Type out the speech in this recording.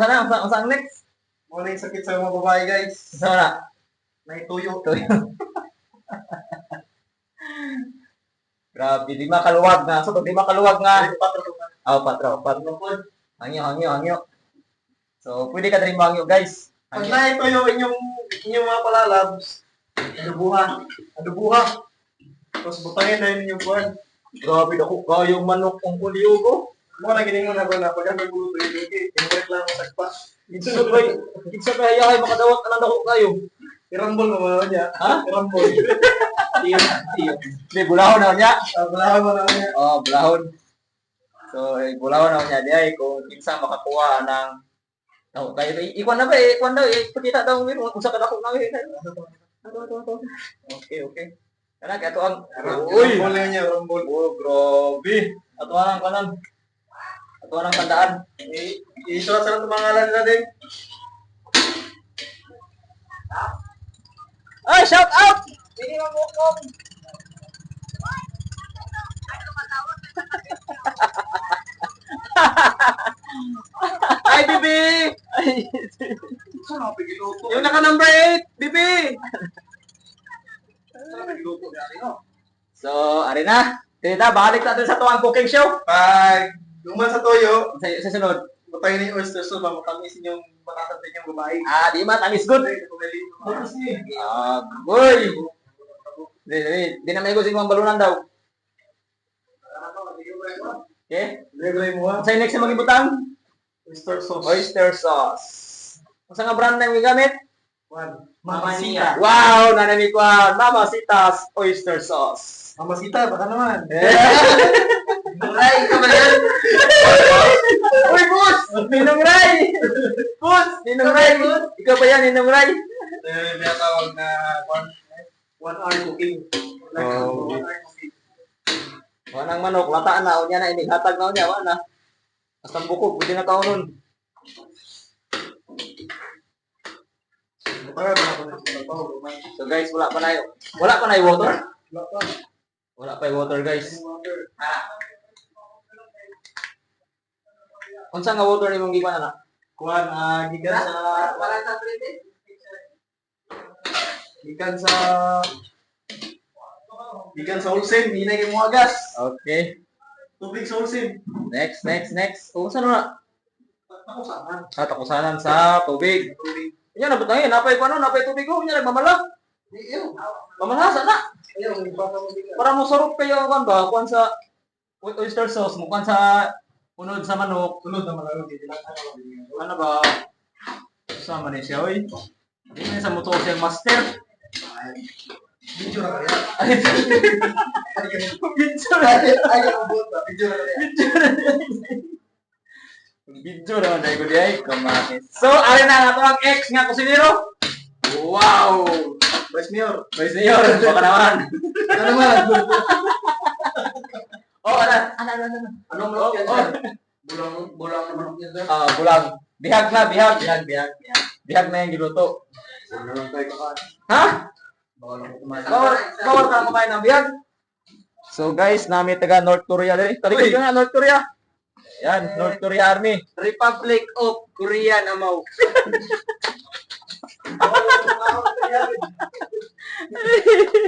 Ang saan next? Muna yung sakit sa mga babae, guys. Saan na? Naituyo. Grabe, di makaluwag nga. So, di makaluwag nga. Patro. Patro. Hangyo. So, pwede ka rin mahangyo, guys. Pag naituyo inyong mga palalabs, adubuha. Tapos butangin na yun yung buwan. Grabe ako kayong manok ang kuliyugo. Mga nagining mo na ba na pag ang naguluto yung lugi, tinurek lang ang sagpa. Kitsa ba yahay makadawat ka ng dako kayo? Irambol mo mga niya. Ha? Irambol. Tiyo. Di, bulahon na niya. Balahan mo na niya. Oh, bulahon. So, bulahon na niya. Di ay, kung kinsa makakuha ng... Oh, kayo, ikwan na ba eh? Ikwan daw eh. Pakita daw mo yun. Usa ka dako na eh. Okay. Kana kaya ito ang... Uy! Irambol na niya, irambol. Oh, grabe. Ato ang kanan. Ato ang tandaan. Isulat sa ng pangalan nila din. Ay, shout out! Hindi mo bukom. Ay, Bibi! Saan ako pigiluto? Yung naka-number 8, Bibi! Saan pigiluto niya rin, no? So, ari na. Tita, balik natin sa tuwang cooking show. Pag duman sa toyo, Sa sunod. butay na yung oyster sauce, mamatamis yung batatat din yung babae. Ah, di ba? Tamis good. Ah, boy! Di na may gusto yung balunan daw. Okay? Libre mo ha? Sa next na magibutang? Oyster sauce. Oyster sauce. Ang nga brand na yung gamit? Mamasita. Wow! Nanamig ko. Mamasitas Oyster Sauce. Mamasita, baka naman. Ray, ka ba yan? Uy, boss! Ninong Ray! Boss! Ninong Ray! Ikaw ba yan, Ninong Ray? Tinatawag na 1 hour cooking. Oh. 1 hour cooking. Wanang manok, lataan na. O niya na, inihatag na o niya. Wana. Basta bukod, pwede na taon nun. So guys, wala pa na yung water? Wala pa yung water, guys. Unsa nga water ni mong giban na? Kuan, gikan sa Olsen, hinay mo agas. Okay. Tubig sa Olsen. Next. Unsa na? Takusahan. Takusanan sa tubig. Tubig. Nya na butangin, napay tubig ko, nya nagmamala. Iyo. Mamalasa na. Iyo, ipapa mo bigas. Para mo sarap kayo kan ba kuan sa oyster sauce mo kuan sa unod sa manok. Sunod na malalog. Ano ba? Sa man siya oy. Hindi sa motor siyang master. Video na kaya. Video na. Ayaw ang buta. Video na kaya. Video na dai ko diay kamatis. So, ari na ato ang ex nga kusinero. Wow! Vice Mayor. Vice Mayor, baka naman. Ano naman? Oh, ano? Anong manok yan, sir? Bulang na manok yan, sir. Ah, bulang. Bihag na. Bihag na yung giluto. Ano lang tayo kakain? Ha? Bawal ako kumain. Bawal ka kumain ng bihag. So guys, nami taga North Korea din. Talikod ka nga, North Korea. Yan, North Korea Army. Republic of Korea namaw.